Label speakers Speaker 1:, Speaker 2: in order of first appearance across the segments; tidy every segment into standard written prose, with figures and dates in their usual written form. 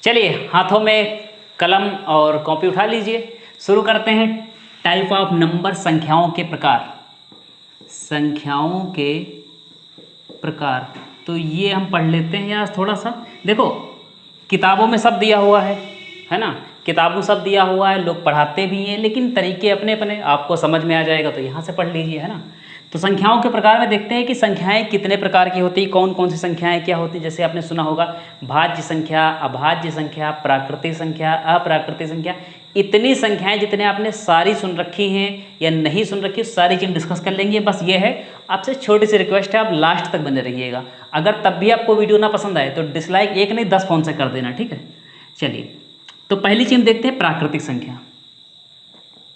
Speaker 1: चलिए हाथों में कलम और कॉपी उठा लीजिए। शुरू करते हैं। टाइप ऑफ नंबर, संख्याओं के प्रकार। संख्याओं के प्रकार तो ये हम पढ़ लेते हैं यार थोड़ा सा। देखो किताबों में सब दिया हुआ है ना, किताबों सब दिया हुआ है, लोग पढ़ाते भी हैं, लेकिन तरीके अपने अपने, आपको समझ में आ जाएगा तो यहाँ से पढ़ लीजिए, है ना। तो संख्याओं के प्रकार में देखते हैं कि संख्याएं कितने प्रकार की होती, कौन कौन सी संख्याएं क्या होती। जैसे आपने सुना होगा भाज्य संख्या, अभाज्य संख्या, प्राकृतिक संख्या, अप्राकृतिक संख्या। इतनी संख्याएं जितने आपने सारी सुन रखी हैं या नहीं सुन रखी, सारी चीज़ डिस्कस कर लेंगे। बस ये है, आपसे छोटी सी रिक्वेस्ट है, आप लास्ट तक बने रहिएगा। अगर तब भी आपको वीडियो ना पसंद आए तो डिसलाइक एक नहीं 10 फोन से कर देना, ठीक है। चलिए तो पहली चीज देखते हैं प्राकृतिक संख्या।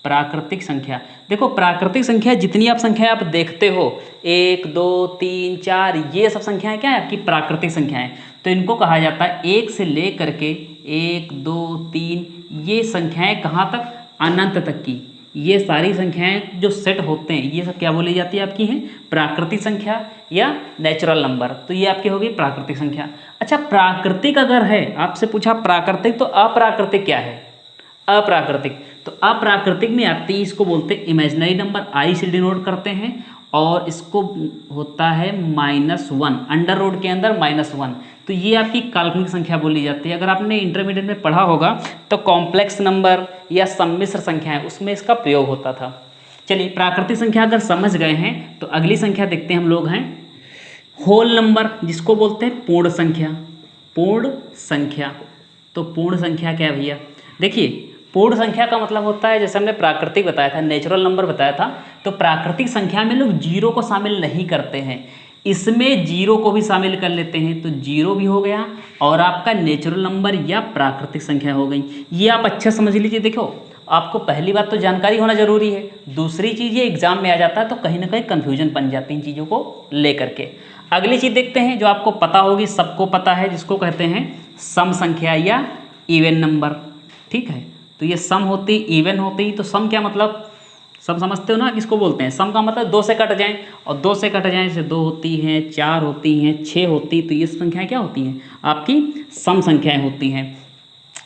Speaker 1: प्राकृतिक संख्या, देखो प्राकृतिक संख्या जितनी आप संख्याएं आप देखते हो 1 2 3 4, ये सब संख्याएं क्या है आपकी प्राकृतिक संख्याएं। तो इनको कहा जाता है 1 से लेकर के 1 2 3, ये संख्याएं कहाँ तक, अनंत तक की। ये सारी संख्याएं जो सेट होते हैं ये सब क्या बोली जाती है आपकी हैं प्राकृतिक संख्या या नेचुरल नंबर। तो ये आपकी होगी प्राकृतिक संख्या। अच्छा प्राकृतिक अगर है, आपसे पूछा प्राकृतिक, तो अप्राकृतिक क्या है, अप्राकृतिक। तो अप्राकृतिक में आती है, इसको बोलते हैं इमेजिनरी नंबर, आई से डिनोट करते हैं, और इसको होता है -1, अंडर रूट के अंदर -1। तो ये आपकी काल्पनिक संख्या बोली जाती है। अगर आपने इंटरमीडिएट में पढ़ा होगा तो कॉम्प्लेक्स नंबर या सम्मिश्र संख्याएं, उसमें इसका प्रयोग होता था। चलिए प्राकृतिक संख्या अगर समझ गए हैं तो अगली संख्या देखते हैं हम लोग हैं होल नंबर, जिसको बोलते हैं पूर्ण संख्या। पूर्ण संख्या, तो पूर्ण संख्या क्या है भैया, देखिए पूर्ण संख्या का मतलब होता है, जैसे हमने प्राकृतिक बताया था, नेचुरल नंबर बताया था, तो प्राकृतिक संख्या में लोग जीरो को शामिल नहीं करते हैं, इसमें जीरो को भी शामिल कर लेते हैं। तो जीरो भी हो गया और आपका नेचुरल नंबर या प्राकृतिक संख्या हो गई। ये आप अच्छा समझ लीजिए। देखो आपको पहली बात तो जानकारी होना जरूरी है, दूसरी चीज़ ये एग्जाम में आ जाता है तो कहीं ना कहीं कन्फ्यूजन बन जाती है इन चीज़ों को लेकर के। अगली चीज़ देखते हैं जो आपको पता होगी, सबको पता है, जिसको कहते हैं सम संख्या या इवन नंबर, ठीक है। तो ये सम होती, इवन होती, तो सम क्या मतलब, सब समझते हो ना किसको बोलते हैं। सम का मतलब 2 से कट जाएं, और 2 से कट जाएं से 2 होती हैं, 4 होती हैं, 6 होती, तो ये संख्याएं क्या होती हैं आपकी सम संख्याएं होती हैं।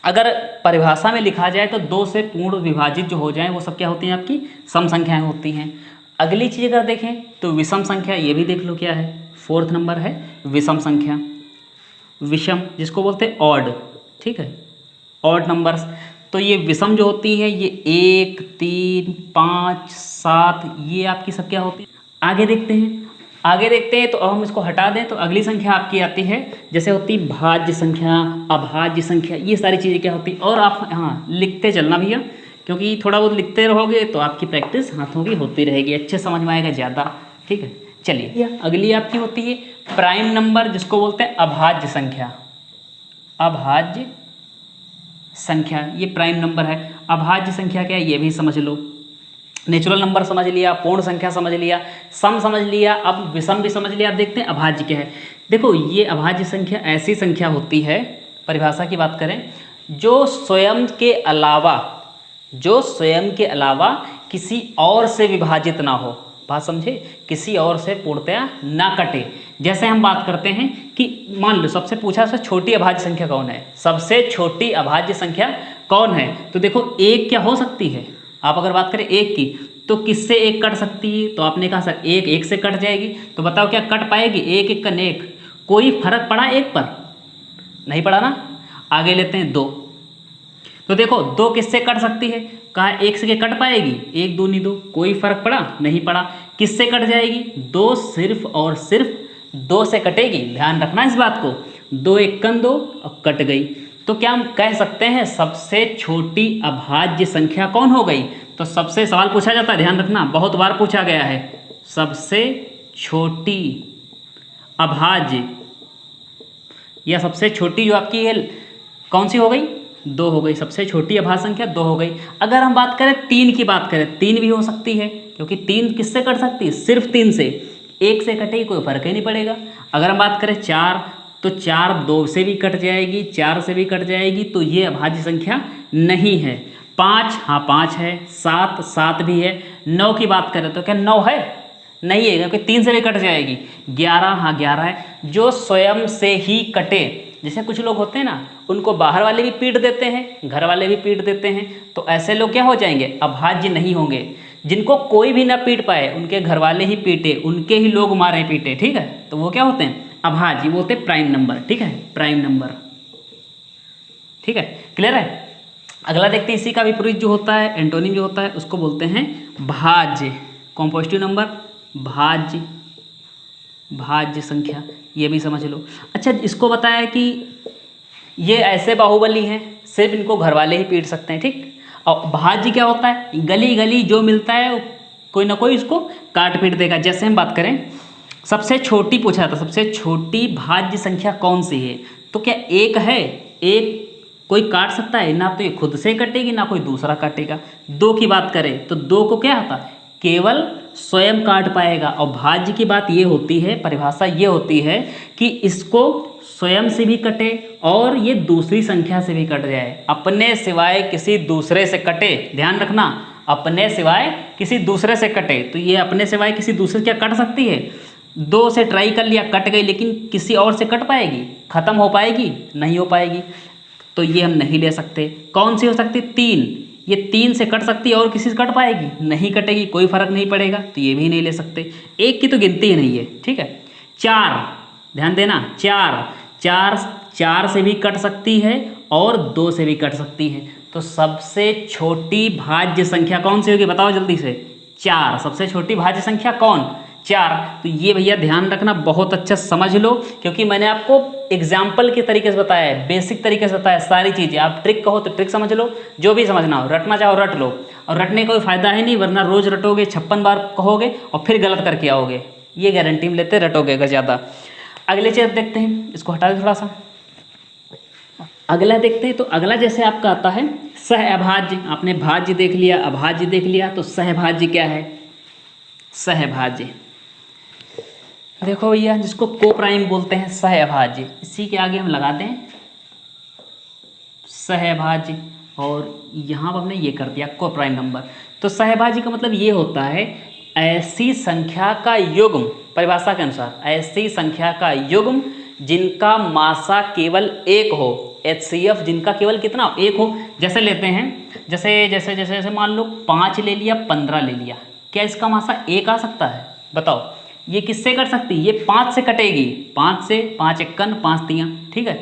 Speaker 1: अगर परिभाषा में लिखा जाए तो 2 से पूर्ण विभाजित जो हो जाएं वो सब क्या होती हैं आपकी सम संख्याएं होती हैं। अगली चीज़ अगर देखें तो विषम संख्या, ये भी देख लो क्या है, 4th नंबर है विषम संख्या। विषम जिसको बोलते हैं ऑड, ठीक है, ऑड नंबर्स। तो ये विषम जो होती है ये 1 3 5 7, ये आपकी सब क्या होती है। आगे देखते हैं, तो अब हम इसको हटा दें तो अगली संख्या आपकी आती है, जैसे होती भाज्य संख्या, अभाज्य संख्या, ये सारी चीज़ें क्या होती। और आप हाँ लिखते चलना भैया, क्योंकि थोड़ा बहुत लिखते रहोगे तो आपकी प्रैक्टिस हाथों की होती रहेगी, अच्छे समझ में आएगा ज़्यादा, ठीक है। चलिए अगली आपकी होती है प्राइम नंबर, जिसको बोलते हैं अभाज्य संख्या। अभाज्य संख्या ये प्राइम नंबर है। अभाज्य संख्या क्या है ये भी समझ लो। नेचुरल नंबर समझ लिया, पूर्ण संख्या समझ लिया, सम समझ लिया, अब विषम भी समझ लिया। अब देखते हैं अभाज्य क्या है। देखो ये अभाज्य संख्या ऐसी संख्या होती है, परिभाषा की बात करें, जो स्वयं के अलावा किसी और से विभाजित ना हो। बात समझे, किसी और से पूर्णतया ना कटे। जैसे हम बात करते हैं कि मान लो सबसे पूछा सबसे छोटी अभाज्य संख्या कौन है, सबसे छोटी अभाज्य संख्या कौन है। तो देखो एक क्या हो सकती है, आप अगर बात करें एक की तो किससे एक कट सकती है। तो आपने कहा सर एक से कट जाएगी, तो बताओ क्या कट पाएगी, एक एक का नेक, कोई फर्क पड़ा एक पर, नहीं पड़ा ना। आगे लेते हैं 2, तो देखो 2 किससे कट सकती है, कहा 1 से कट पाएगी, 1 2 2, कोई फर्क पड़ा नहीं पड़ा। किससे कट जाएगी, 2 सिर्फ और सिर्फ 2 से कटेगी, ध्यान रखना इस बात को। 2 1 2 और कट गई। तो क्या हम कह सकते हैं सबसे छोटी अभाज्य संख्या कौन हो गई। तो सबसे सवाल पूछा जाता है, ध्यान रखना, बहुत बार पूछा गया है, सबसे छोटी अभाज्य या सबसे छोटी जो आपकी है कौन सी हो गई, 2 हो गई। सबसे छोटी अभाज्य संख्या 2 हो गई। अगर हम बात करें 3 की बात करें, 3 भी हो सकती है, क्योंकि 3 किससे कट सकती है, सिर्फ 3 से, 1 से कटेगी कोई फर्क ही नहीं पड़ेगा। अगर हम बात करें 4, तो 4 2 से भी कट जाएगी, 4 से भी कट जाएगी, तो ये अभाज्य संख्या नहीं है। 5 हाँ 5 है, 7 भी है। 9 की बात करें तो क्या 9 है, नहीं है, क्योंकि 3 से भी कट जाएगी। 11 हाँ 11 है। जो स्वयं से ही कटे, जैसे कुछ लोग होते हैं ना, उनको बाहर वाले भी पीट देते हैं, घर वाले भी पीट देते हैं, तो ऐसे लोग क्या हो जाएंगे, अभाज्य नहीं होंगे। जिनको कोई भी ना पीट पाए, उनके घर वाले ही पीटे, उनके ही लोग मारे पीटे, ठीक है, तो वो क्या होते हैं, अभाज्य, वो होते हैं प्राइम नंबर, ठीक है, प्राइम नंबर, ठीक है, क्लियर है। अगला देखते हैं, इसी का विपरीत जो होता है, एंटोनिम जो होता है, उसको बोलते हैं भाज्य, कॉम्पोजिटिव नंबर, भाज्य, भाज्य संख्या, ये भी समझ लो। अच्छा, इसको बताया कि ये ऐसे बाहुबली हैं, सिर्फ इनको घर वाले ही पीट सकते हैं, ठीक। और भाज्य क्या होता है, गली गली जो मिलता है कोई ना कोई इसको काट पीट देगा। जैसे हम बात करें, सबसे छोटी पूछा था, सबसे छोटी भाज्य संख्या कौन सी है, तो क्या एक है, एक कोई काट सकता है, ना तो ये खुद से कटेगी ना कोई दूसरा काटेगा। दो की बात करें तो दो को क्या होता, केवल स्वयं काट पाएगा। और भाज्य की बात ये होती है, परिभाषा ये होती है कि इसको स्वयं से भी कटे और ये दूसरी संख्या से भी कट जाए, अपने सिवाय किसी दूसरे से कटे, ध्यान रखना, अपने सिवाय किसी दूसरे से कटे। तो ये अपने सिवाय किसी दूसरे से क्या कट सकती है, दो से ट्राई कर लिया, कट गई, लेकिन किसी और से कट पाएगी, खत्म हो पाएगी, नहीं हो पाएगी, तो ये हम नहीं ले सकते। कौन सी हो सकती, तीन, ये तीन से कट सकती है और किसी से कट पाएगी, नहीं कटेगी, कोई फर्क नहीं पड़ेगा, तो ये भी नहीं ले सकते। एक की तो गिनती ही नहीं है, ठीक है। चार, ध्यान देना, चार, चार, चार से भी कट सकती है और दो से भी कट सकती है। तो सबसे छोटी भाज्य संख्या कौन सी होगी, बताओ जल्दी से, चार, सबसे छोटी भाज्य संख्या कौन, चार। तो ये भैया ध्यान रखना, बहुत अच्छा समझ लो, क्योंकि मैंने आपको एग्जाम्पल के तरीके से बताया है, बेसिक तरीके से बताया सारी चीज़ें। आप ट्रिक कहो तो ट्रिक समझ लो, जो भी समझना हो, रटना चाहो रट लो, और रटने का कोई फायदा है नहीं, वरना रोज रटोगे, 56 बार कहोगे और फिर गलत करके आओगे, ये गारंटी में लेते, रटोगे अगर ज़्यादा। अगले चीज देखते हैं, इसको हटा दे थोड़ा सा, अगला देखते हैं। तो अगला जैसे आपका आता है सहअभाज्य, आपने भाज्य देख लिया, अभाज्य देख लिया, तो सहभाज्य क्या है, सहभाज्य, देखो भैया, जिसको को प्राइम बोलते हैं, सहअभाज्य, इसी के आगे हम लगाते हैं सहभाज्य, और यहाँ पर हमने ये कर दिया को प्राइम नंबर। तो सहभाज्य का मतलब ये होता है ऐसी संख्या का युग्म, परिभाषा के अनुसार ऐसी संख्या का युग्म जिनका मासा केवल एक हो, HCF जिनका केवल कितना हो, एक हो। जैसे लेते हैं, जैसे जैसे जैसे जैसे मान लो 5 ले लिया, 15 ले लिया, क्या इसका मासा एक आ सकता है, बताओ, ये किससे कट सकती है, ये 5 से कटेगी, 5 से, 5 एकन 5 तियाँ, ठीक है,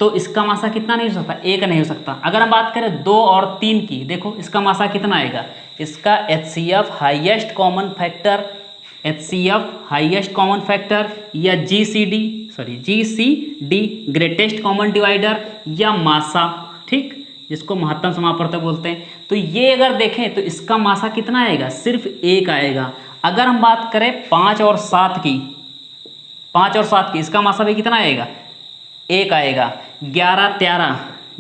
Speaker 1: तो इसका मासा कितना नहीं हो सकता, एक नहीं हो सकता। अगर हम बात करें 2 और 3 की, देखो इसका मासा कितना आएगा, इसका HCF highest common factor, HCF highest common factor, या GCD ग्रेटेस्ट कॉमन डिवाइडर, या मासा, ठीक, जिसको महत्तम समापवर्तक बोलते हैं। तो ये अगर देखें तो इसका मासा कितना आएगा, सिर्फ एक आएगा। अगर हम बात करें 5 और 7 की, 5 और 7 की, इसका मासा भी कितना आएगा, एक आएगा। 11,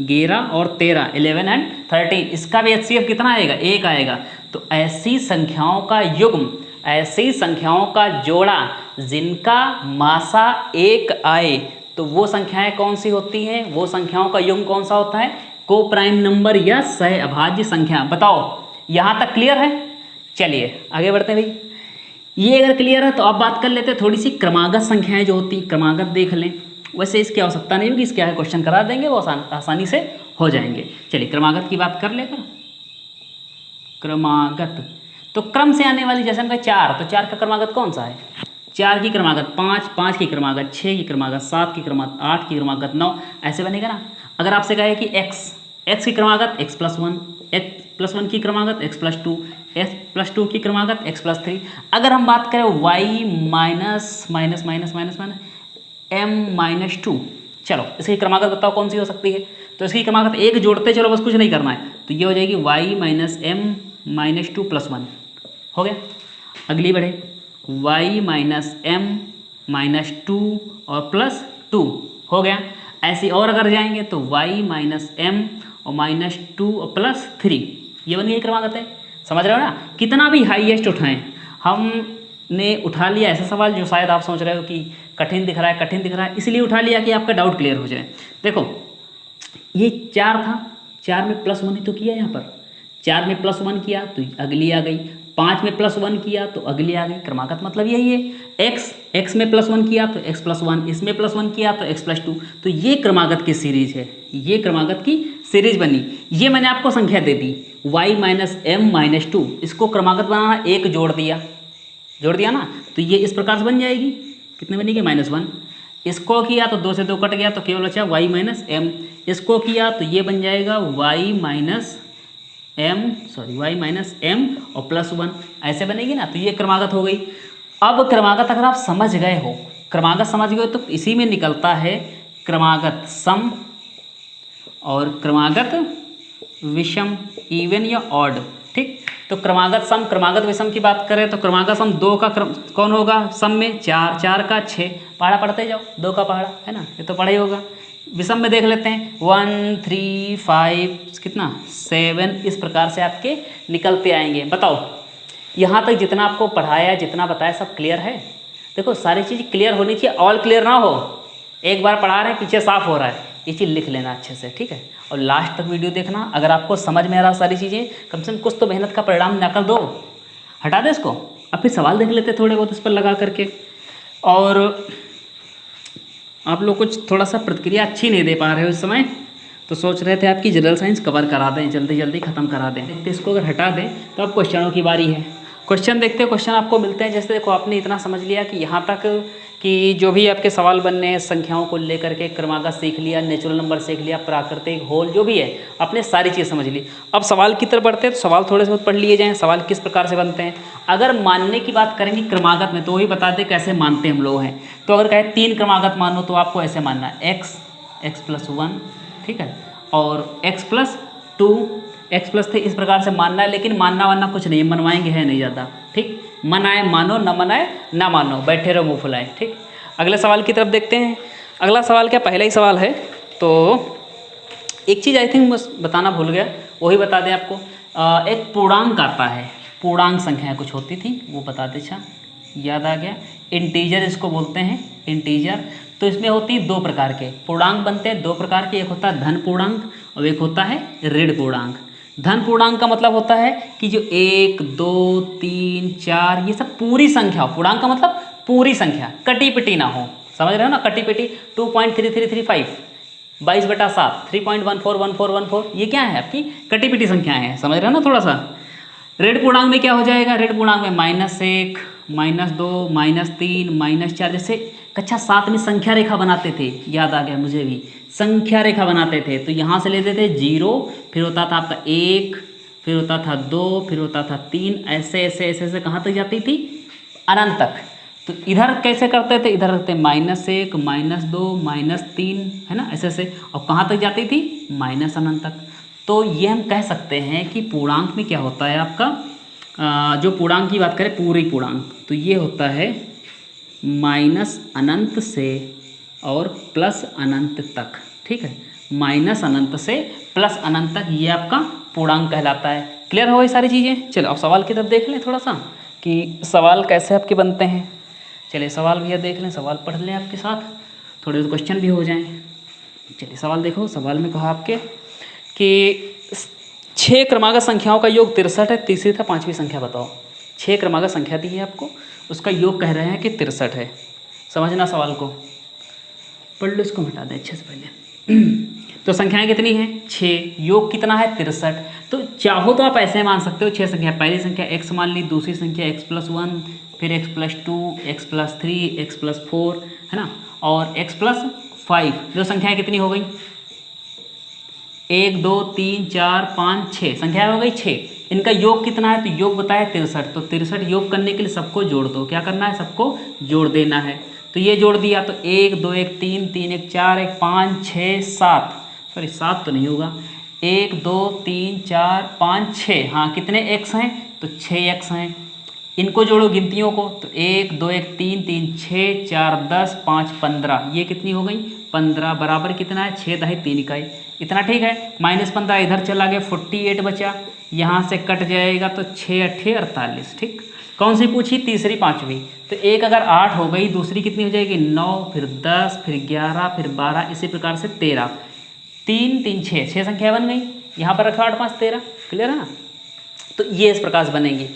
Speaker 1: 13 और 13, 11 एंड 13, इसका भी HCF कितना आएगा, एक आएगा। तो ऐसी संख्याओं का युग्म, ऐसी संख्याओं का जोड़ा जिनका मासा एक आए, तो वो संख्याएं कौन सी होती हैं, वो संख्याओं का युग्म कौन सा होता है, को प्राइम नंबर या सहअभाज्य संख्या। बताओ यहाँ तक क्लियर है, चलिए आगे बढ़ते हैं भाई। ये अगर क्लियर है तो अब बात कर लेते हैं थोड़ी सी क्रमागत संख्याएं जो होती हैं, क्रमागत देख लें। वैसे इसकी आवश्यकता नहीं होगी, इसके आगे क्वेश्चन करा देंगे, वो आसानी से हो जाएंगे। चलिए क्रमागत की बात कर लेकर, क्रमागत तो क्रम से आने वाली, जैसे हम कहें 4, तो 4 का क्रमागत कौन सा है, 4 की क्रमागत 5, 5 की क्रमागत 6 की क्रमागत 7 की क्रमागत 8 की क्रमागत 9, ऐसे बनेगा ना। अगर आपसे कहे कि x की क्रमागत x+1, x+1 की क्रमागत x+2, x+2 की क्रमागत x+3। अगर हम बात करें y minus minus minus minus minus m-2, चलो इसकी क्रमागत बताओ कौन सी हो सकती है। तो इसकी क्रमागत एक जोड़ते चलो, बस कुछ नहीं करना है, तो ये हो जाएगी y-m-2+1, हो गया। अगली बढ़े, y-m-2 और +2, हो गया। ऐसी और अगर जाएंगे तो y-m और -2 और +3, ये बन गई क्रमागत है। समझ रहे हो ना, कितना भी हाईएस्ट उठाएं, हमने उठा लिया ऐसा सवाल जो शायद आप सोच रहे हो कि कठिन दिख रहा है, कठिन दिख रहा है, इसलिए उठा लिया कि आपका डाउट क्लियर हो जाए। देखो ये 4 था, 4 में +1 ही तो किया, यहाँ पर 4 में +1 किया तो अगली आ गई 5 में +1 किया तो अगली आ गई, क्रमागत मतलब यही है। x में +1 किया तो x + 1, इसमें +1 किया तो x + 2। तो ये क्रमागत की सीरीज है, ये क्रमागत की सीरीज बनी। ये मैंने आपको संख्या दे दी y - m - 2, इसको क्रमागत बनाना, एक जोड़ दिया ना, तो ये इस प्रकार से बन जाएगी। कितने बनेगी? -1। इसको किया तो 2 से 2 कट गया तो केवल बचा y - m। इसको किया तो ये बन जाएगा y - m और +1, ऐसे बनेगी ना। तो ये क्रमागत हो गई। अब क्रमागत अगर आप समझ गए हो तो इसी में निकलता है क्रमागत सम और क्रमागत विषम, इवन या ऑड। ठीक, तो क्रमागत सम क्रमागत विषम की बात करें तो क्रमागत सम 2 का क्रम कौन होगा? सम में 4, 4 का 6, पहाड़ा पढ़ते जाओ, 2 का पहाड़ा है ना, ये तो पढ़ा ही होगा। विषम में देख लेते हैं 1 3 5 कितना 7, इस प्रकार से आपके निकलते आएंगे। बताओ यहाँ तक जितना आपको पढ़ाया, जितना बताया, सब क्लियर है? देखो सारी चीज़ क्लियर होनी चाहिए, ऑल क्लियर ना हो। एक बार पढ़ा रहे हैं, पीछे साफ हो रहा है, ये चीज़ लिख लेना अच्छे से, ठीक है। और लास्ट तक वीडियो देखना, अगर आपको समझ में आ रहा सारी चीज़ें, कम से कम कुछ तो मेहनत का परिणाम निकाल दो। हटा दे इसको, अब फिर सवाल देख लेते थोड़े बहुत इस पर लगा करके। और आप लोग कुछ थोड़ा सा प्रतिक्रिया अच्छी नहीं दे पा रहे हो इस समय, तो सोच रहे थे आपकी जनरल साइंस कवर करा दें, जल्दी जल्दी ख़त्म करा दें। देखते इसको अगर हटा दें तो अब क्वेश्चनों की बारी है। क्वेश्चन देखते हैं, क्वेश्चन आपको मिलते हैं। जैसे देखो आपने इतना समझ लिया कि यहाँ तक कि जो भी आपके सवाल बनने हैं संख्याओं को लेकर के, क्रमागत सीख लिया, नेचुरल नंबर सीख लिया, प्राकृतिक, होल, जो भी है आपने सारी चीज़ समझ ली। अब सवाल की तरफ बढ़ते हैं, तो सवाल थोड़े से बहुत पढ़ लिए जाएँ, सवाल किस प्रकार से बनते हैं। अगर मानने की बात करेंगे क्रमागत में, तो वही बता दें कैसे मानते हम लोग हैं। तो अगर कहे 3 क्रमागत मानो तो आपको ऐसे मानना है x + 1, ठीक है, और x + 2, x + 3, इस प्रकार से मानना है। लेकिन मानना वानना कुछ नहीं, मनवाएंगे है नहीं ज़्यादा, ठीक। मन आए मानो, न मन आए ना मानो, बैठे रहो मुँह फुलाए, ठीक। अगले सवाल की तरफ देखते हैं। अगला सवाल क्या, पहला ही सवाल है। तो एक चीज़ आई थिंक बस बताना भूल गया, वही बता दें आपको। एक पूर्णांक आता है, पूर्णांक संख्याएँ कुछ होती थी, वो बता दें। अच्छा याद आ गया, इंटीजर इसको बोलते हैं, इंटीजर। तो इसमें होती है 2 प्रकार के पूर्णांक बनते हैं, 2 प्रकार के, एक होता है धन पूर्णांक और एक होता है ऋण पूर्णांक। धन पूर्णांक का मतलब होता है कि जो 1 2 3 4 ये सब पूरी संख्या हो। पूर्णांक का मतलब पूरी संख्या, कटी पिटी ना हो, समझ रहे हो ना, कटी पिटी। 2.3335 22/7, 3.141414, ये क्या है आपकी कटी पिटी संख्याएं हैं, समझ रहे हो ना थोड़ा सा। ऋण पूर्णांक में क्या हो जाएगा, ऋण पूर्णांक में -1 -2 -3 -4, जैसे कक्षा 7 में संख्या रेखा बनाते थे, याद आ गया मुझे भी, संख्या रेखा बनाते थे। तो यहाँ से लेते थे 0, फिर होता था आपका 1, फिर होता था 2, फिर होता था 3, ऐसे ऐसे ऐसे ऐसे कहाँ तक जाती थी, अनंत तक। तो इधर कैसे करते थे, इधर रखते -1 -2 -3, है ना, ऐसे ऐसे, और कहाँ तक जाती थी, अनंत तक। तो ये हम कह सकते हैं कि पूर्णांक में क्या होता है आपका, जो पूर्णांक की बात करें पूरी पूर्णांक, तो ये होता है -अनंत से और +अनंत तक, ठीक है, -अनंत से +अनंत तक, ये आपका पूर्णांक कहलाता है। क्लियर हो गई सारी चीज़ें। चलो अब सवाल की तरफ देख लें थोड़ा सा कि सवाल कैसे आपके बनते हैं। चलिए सवाल भैया देख लें, सवाल पढ़ लें आपके साथ, थोड़े क्वेश्चन भी हो जाएं। चलिए सवाल देखो, सवाल में कहा आपके कि 6 क्रमागत संख्याओं का योग 63 है, तीसरी था 5वीं संख्या बताओ। 6 क्रमागत संख्या दी है आपको, उसका योग कह रहे हैं कि 63 है। समझना सवाल को, पढ़ लो, इसको मिटा दें अच्छे से पहले। तो संख्याएं कितनी हैं, 6, योग कितना है 63। तो चाहो तो आप ऐसे मान सकते हो 6 संख्या, पहली संख्या x मान ली, दूसरी संख्या x + 1, फिर x + 2, x + 3, x + 4, है ना, और x + 5। जो संख्याएं कितनी हो गई, 1 2 3 4 5 6 संख्या हो गई 6। इनका योग कितना है, तो योग बताया 63। तो 63 योग करने के लिए सबको जोड़ दो, क्या करना है, सबको जोड़ देना है। तो ये जोड़ दिया तो 1 2 1 3 3 1 4 1 5 6 7, सॉरी 7 तो नहीं होगा, 1 2 3 4 5 6, हाँ कितने x हैं, तो 6x हैं। इनको जोड़ो गिनतियों को, तो 1 2 1 3 3 6 4 10 5 15, ये कितनी हो गई 15, बराबर कितना है 6 दही 3 इकाई, इतना ठीक है। -15 इधर चला गया, 48 बचा, यहाँ से कट जाएगा तो 6 8 48, ठीक। कौन सी पूछी, तीसरी 5वीं। तो एक अगर 8 हो गई, दूसरी कितनी हो जाएगी 9, फिर 10, फिर 11, फिर 12, इसी प्रकार से 13, 3 3 6 संख्या बन गई। यहाँ पर रखा 8 5 13, क्लियर है ना। तो ये इस प्रकार से बनेंगी।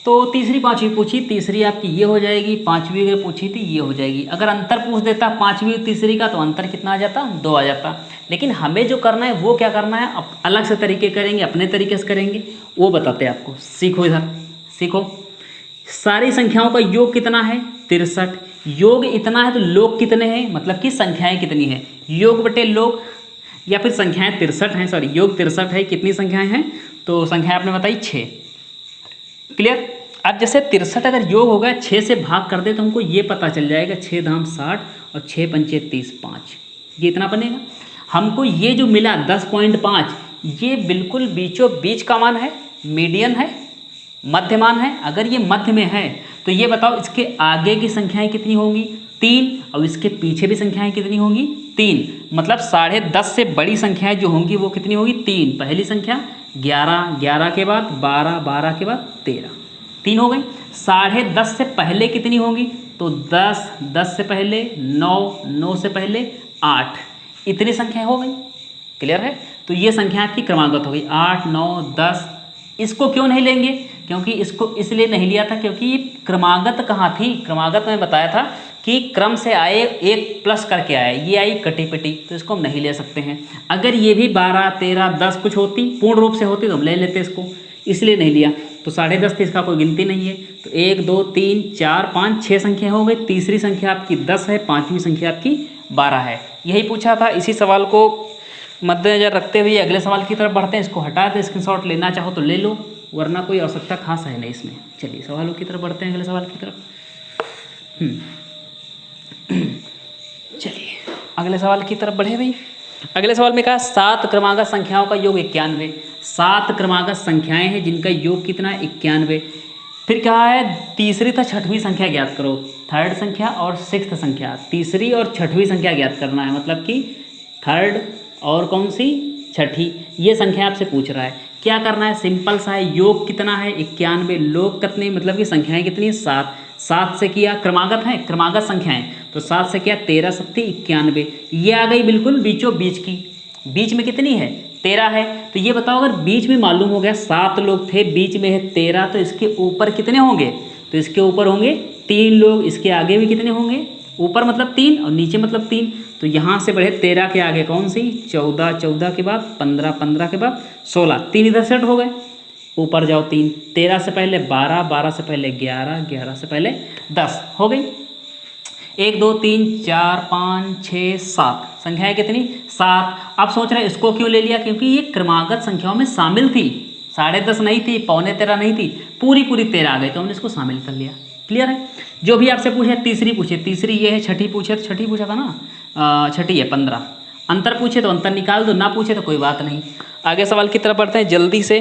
Speaker 1: तो तीसरी पाँचवीं पूछी, तीसरी आपकी ये हो जाएगी, पाँचवीं अगर पूछी थी ये हो जाएगी। अगर अंतर पूछ देता पाँचवीं और तीसरी का तो अंतर कितना आ जाता, 2 आ जाता। लेकिन हमें जो करना है वो क्या करना है, अलग से तरीके करेंगे, अपने तरीके से करेंगे, वो बताते हैं आपको। सीखो इधर, सीखो। सारी संख्याओं का योग कितना है, 63। योग इतना है तो लोग कितने हैं, मतलब कि संख्याएं कितनी हैं, योग बटे लोग, या फिर संख्याएं 63 हैं, सॉरी योग 63 है, कितनी संख्याएं हैं, तो संख्याएं आपने बताई 6। क्लियर। अब जैसे 63 अगर योग होगा 6 से भाग कर दे तो हमको ये पता चल जाएगा 6 धाम 60 और 6 पंचे 30, 5, ये इतना बनेगा। हमको ये जो मिला 10.5, ये बिल्कुल बीचों बीच का मान है, मीडियन है, मध्यमान है। अगर ये मध्य में है तो ये बताओ इसके आगे की संख्याएं कितनी होंगी, 3, और इसके पीछे भी संख्याएं कितनी होंगी, 3। मतलब 10.5 से बड़ी संख्याएं जो होंगी वो कितनी होगी, 3। पहली संख्या 11, 11 के बाद 12, 12 के बाद 13, 3 हो गई। 10.5 से पहले कितनी होंगी, तो 10, 10 से पहले 9, 9 से पहले 8, इतनी संख्या हो गई। क्लियर है। तो ये संख्या आपकी क्रमागत हो गई, 8, 9, 10। इसको क्यों नहीं लेंगे, क्योंकि इसको इसलिए नहीं लिया था क्योंकि ये क्रमागत कहाँ थी, क्रमागत में बताया था कि क्रम से आए, एक प्लस करके आए, ये आई कटी पिटी, तो इसको हम नहीं ले सकते हैं। अगर ये भी 12, 13, 10 कुछ होती, पूर्ण रूप से होती तो हम ले लेते इसको, इसलिए नहीं लिया। तो 10.5 इसका कोई गिनती नहीं है। तो 1, 2, 3, 4, 5, 6 संख्या हो गई। तीसरी संख्या आपकी 10 है, पाँचवीं संख्या आपकी 12 है। यही पूछा था। इसी सवाल को मद्देनजर रखते हुए अगले सवाल की तरफ बढ़ते हैं। इसको हटा दे, स्क्रीनशॉट लेना चाहो तो ले लो, वरना कोई आवश्यकता खास है नहीं इसमें। चलिए सवालों की तरफ बढ़ते हैं, अगले सवाल की तरफ। चलिए अगले सवाल की तरफ बढ़े भाई। अगले सवाल में कहा 7 क्रमागत संख्याओं का योग 91। 7 क्रमागत संख्याएं हैं जिनका योग कितना है, 91। फिर कहा है तीसरी तथा छठवीं संख्या ज्ञात करो। थर्ड संख्या और सिक्स्थ संख्या, तीसरी और छठवीं संख्या ज्ञात करना है, मतलब कि थर्ड और कौन सी, छठी, ये संख्या आपसे पूछ रहा है। क्या करना है, सिंपल सा है। योग कितना है, 91, लोग कितने, मतलब कि संख्याएं कितनी, 7। 7 से किया, क्रमागत है, क्रमागत संख्याएं, तो 7 से किया 13, 7, 91, ये आ गई बिल्कुल बीचों बीच की। बीच में कितनी है, 13 है। तो ये बताओ अगर बीच में मालूम हो गया 7 लोग थे, बीच में है 13, तो इसके ऊपर कितने होंगे, तो इसके ऊपर होंगे 3 लोग। इसके आगे भी कितने होंगे, ऊपर मतलब 3 और नीचे मतलब 3। तो यहाँ से बढ़े 13 के आगे कौन सी, 14, 14 के बाद 15, 15 के बाद 16, 3 इधर सेट हो गए। ऊपर जाओ 3, 13 से पहले 12, 12 से पहले 11, 11 से पहले 10, हो गई। 1, 2, 3, 4, 5, 6, 7 संख्याएं कितनी, 7। अब सोच रहे हैं इसको क्यों ले लिया, क्योंकि ये क्रमागत संख्याओं में शामिल थी, 10.5 नहीं थी, 13.25 नहीं थी, पूरी 13 आ गई, तो हमने इसको शामिल कर लिया। क्लियर है। जो भी आपसे पूछे, तीसरी पूछे, तीसरी ये है, छठी पूछे तो छठी पूछा था ना, छठी है 15। अंतर पूछे तो अंतर निकाल दो, ना पूछे तो कोई बात नहीं। आगे सवाल की तरफ बढ़ते हैं जल्दी से।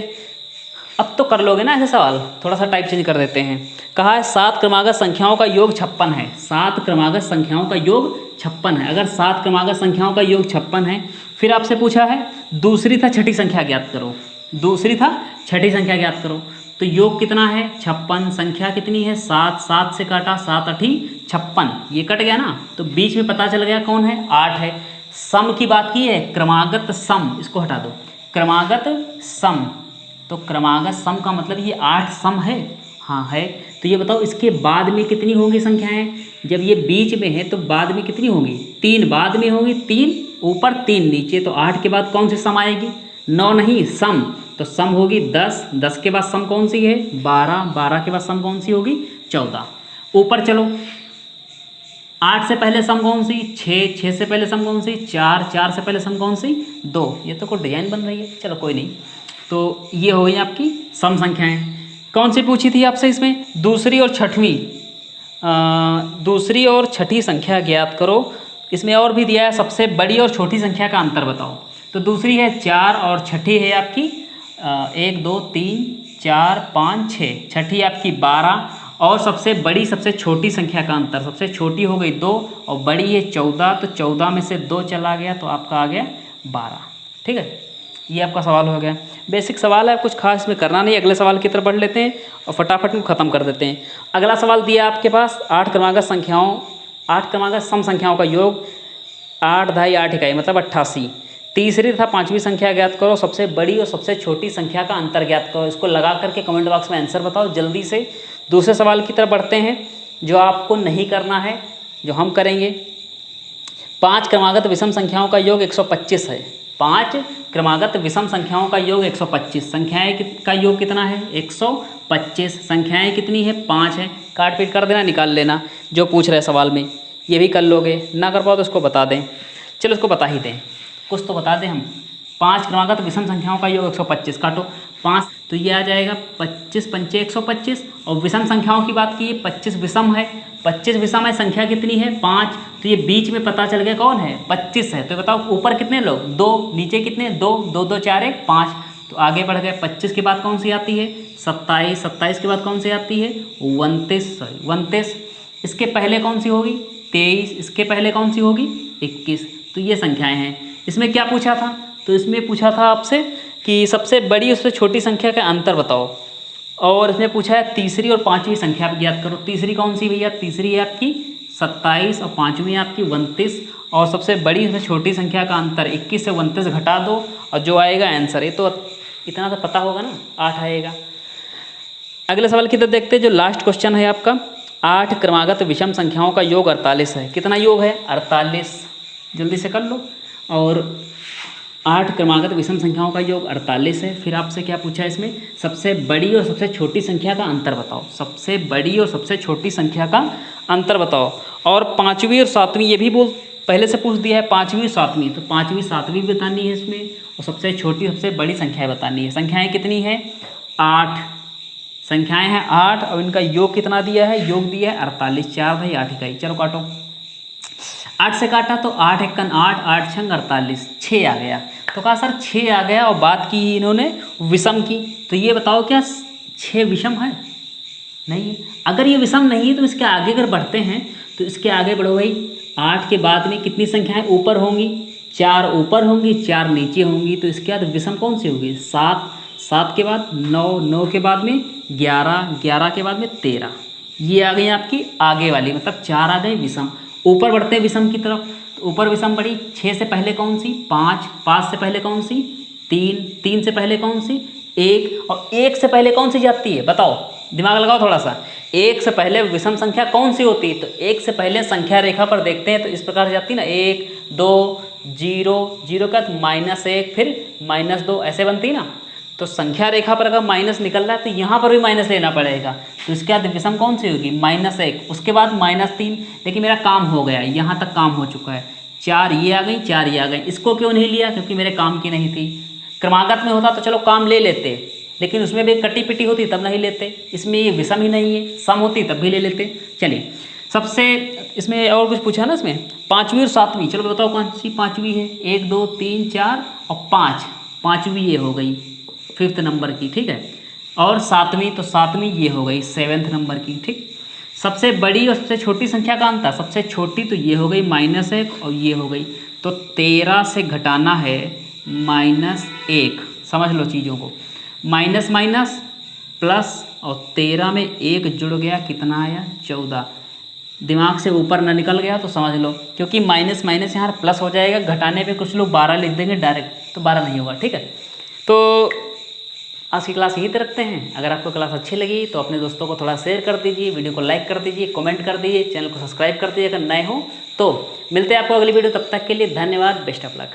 Speaker 1: अब तो कर लोगे ना ऐसे सवाल, थोड़ा सा टाइप चेंज कर देते हैं। कहा है 7 क्रमागत संख्याओं का योग 56 है। 7 क्रमागत संख्याओं का योग 56 है। अगर 7 क्रमागत संख्याओं का योग 56 है, फिर आपसे पूछा है दूसरी था छठी संख्या ज्ञात करो। दूसरी था छठी संख्या ज्ञात करो, तो योग कितना है, 56। संख्या कितनी है, 7, 7 से काटा, 7 8 56, ये कट गया ना, तो बीच में पता चल गया कौन है, 8 है। सम की बात की है, क्रमागत सम, इसको हटा दो, क्रमागत सम, तो क्रमागत सम का मतलब ये 8 सम है, हाँ है। तो ये बताओ इसके बाद में कितनी होंगी संख्याएं, जब ये बीच में है तो बाद में कितनी होंगी, 3 बाद में होंगी, 3 ऊपर 3 नीचे, तो 8 के बाद कौन सी सम आएगी, 9 नहीं, सम, तो सम होगी 10, 10 के बाद सम कौन सी है, 12, 12 के बाद सम कौन सी होगी, 14। ऊपर चलो, 8 से पहले सम कौन सी, 6, 6 से पहले सम कौन सी, 4, 4 से पहले सम कौन सी, 2। ये तो कोई डिजाइन बन रही है, चलो कोई नहीं। तो ये हो गई आपकी सम संख्याएं। कौन सी पूछी थी आपसे इसमें, दूसरी और छठवीं, दूसरी और छठी संख्या ज्ञात करो। इसमें और भी दिया है, सबसे बड़ी और छोटी संख्या का अंतर बताओ। तो दूसरी है 4 और छठी है आपकी 1, 2, 3, 4, 5, 6, छठी आपकी 12, और सबसे बड़ी सबसे छोटी संख्या का अंतर, सबसे छोटी हो गई 2 और बड़ी है 14, तो 14 में से 2 चला गया तो आपका आ गया 12। ठीक है, ये आपका सवाल हो गया। बेसिक सवाल है, कुछ खास में करना नहीं। अगले सवाल की तरफ बढ़ लेते हैं और फटाफट में ख़त्म कर देते हैं। अगला सवाल दिया आपके पास 8 क्रमागत संख्याओं, 8 क्रमागत सम संख्याओं का योग 8 ढाई 8 इकाई मतलब 88। तीसरी तथा पांचवी संख्या ज्ञात करो, सबसे बड़ी और सबसे छोटी संख्या का अंतर ज्ञात करो। इसको लगा करके कमेंट बॉक्स में आंसर बताओ जल्दी से। दूसरे सवाल की तरफ बढ़ते हैं, जो आपको नहीं करना है, जो हम करेंगे। 5 क्रमागत विषम संख्याओं का योग 125 है। 5 क्रमागत विषम संख्याओं का योग 125। संख्याएं का योग कितना है? 125। संख्याएं कितनी है? 5 है। काट पीट कर देना, निकाल लेना जो पूछ रहे सवाल में। ये भी कर लोगे, ना कर पाओ तो इसको बता दें। चलो इसको बता ही दें, कुछ तो बता दें हम। 5 क्रमागत विषम संख्याओं का योग 125, काटो 5 तो ये आ जाएगा 25 पंचे 125। और विषम संख्याओं की बात की, 25 विषम है। 25 विषम है, संख्या कितनी है? 5। तो ये बीच में पता चल गया कौन है? 25 है। तो बताओ ऊपर कितने लोग? 2, नीचे कितने? 2, 2 2 4 1 5। तो आगे बढ़ गए। 25 के बाद कौन सी आती है? 27। 27 के बाद कौन सी आती है? 29। इसके पहले कौन सी होगी? 23। इसके पहले कौन सी होगी? 21। तो ये संख्याएं हैं। इसमें क्या पूछा था? तो इसमें पूछा था आपसे कि सबसे बड़ी और सबसे छोटी संख्या का अंतर बताओ। और इसमें पूछा है तीसरी और पांचवी संख्या ज्ञात करो। तीसरी कौन सी भैया? तीसरी है आपकी 27 और पांचवी है आपकी 29। और सबसे बड़ी और छोटी संख्या का अंतर 21 से 29 घटा दो और जो आएगा आंसर। ये तो इतना तो पता होगा ना, 8 आएगा। अगले सवाल की तरफ देखते हैं, जो लास्ट क्वेश्चन है आपका। 8 क्रमागत विषम संख्याओं का योग 48 है। कितना योग है? 48। जल्दी से कर लो। और 8 क्रमागत विषम संख्याओं का योग 48 है। फिर आपसे क्या पूछा है इसमें? सबसे बड़ी और सबसे छोटी संख्या का अंतर बताओ। सबसे बड़ी और सबसे छोटी संख्या का अंतर बताओ। और पाँचवीं और सातवीं ये भी पहले से पूछ दिया है, पाँचवीं और सातवीं। तो पाँचवीं सातवीं बतानी है इसमें, और सबसे छोटी सबसे बड़ी संख्या बतानी है। संख्याएँ कितनी है? 8 संख्याएँ हैं 8। और इनका योग कितना दिया है? योग दिया है 48। 4 भाई 8 इकाई। चलो काटो। 8 से काटा तो 8 एकन 8, 8 छंग 48, 6 आ गया। तो कहा सर 6 आ गया। और बात की इन्होंने विषम की। तो ये बताओ क्या 6 विषम है? नहीं है। अगर ये विषम नहीं है तो इसके आगे अगर बढ़ते हैं तो इसके आगे बढ़ो भाई। 8 के बाद में कितनी संख्याएं ऊपर होंगी? 4 ऊपर होंगी, 4 नीचे होंगी। तो इसके बाद विषम कौन सी होगी? 7। 7 के बाद 9, 9 के बाद में 11, 11 के बाद में 13। ये आ गई आपकी आगे वाली, मतलब 4 आ गए विषम। ऊपर बढ़ते हैं विषम की तरफ। तो ऊपर विषम बढ़ी। 6 से पहले कौन सी? 5। 5 से पहले कौन सी? 3। 3 से पहले कौन सी? 1। और 1 से पहले कौन सी जाती है? बताओ, दिमाग लगाओ थोड़ा सा। 1 से पहले विषम संख्या कौन सी होती है? तो 1 से पहले संख्या रेखा पर देखते हैं तो इस प्रकार से जाती है ना, 1 2 0 0 का -1 फिर -2 ऐसे बनती है ना। तो संख्या रेखा पर अगर माइनस निकल रहा है तो यहाँ पर भी माइनस लेना पड़ेगा। तो इसके बाद विषम कौन सी होगी? -1। उसके बाद -3। लेकिन मेरा काम हो गया, यहाँ तक काम हो चुका है। 4 ये आ गई, 4 ये आ गई। इसको क्यों नहीं लिया? क्योंकि मेरे काम की नहीं थी। क्रमागत में होता तो चलो काम ले लेते, लेकिन उसमें भी कटी पिटी होती तब नहीं लेते। इसमें ये विषम ही नहीं है, सम होती तब भी ले लेते। चलिए, सबसे इसमें और कुछ पूछा ना इसमें, पाँचवीं और सातवीं। चलो बताओ कौन सी पाँचवीं है? 1 2 3 4 और 5। पाँचवीं ये हो गई 5th नंबर की, ठीक है। और सातवीं, तो सातवीं ये हो गई 7th नंबर की, ठीक। सबसे बड़ी और सबसे छोटी संख्या का अंतर, सबसे छोटी तो ये हो गई -1 और ये हो गई। तो 13 से घटाना है -1। समझ लो चीज़ों को, माइनस माइनस प्लस, और 13 में 1 जुड़ गया, कितना आया? 14। दिमाग से ऊपर ना निकल गया तो समझ लो, क्योंकि माइनस माइनस यहाँ प्लस हो जाएगा। घटाने पे कुछ लोग 12 लिख देंगे डायरेक्ट, तो 12 नहीं होगा, ठीक है। तो आज की क्लास यहीं तक रखते हैं। अगर आपको क्लास अच्छी लगी तो अपने दोस्तों को थोड़ा शेयर कर दीजिए, वीडियो को लाइक कर दीजिए, कमेंट कर दीजिए, चैनल को सब्सक्राइब कर दीजिए अगर नए हो तो। मिलते हैं आपको अगली वीडियो, तब तक के लिए धन्यवाद, बेस्ट ऑफ लक।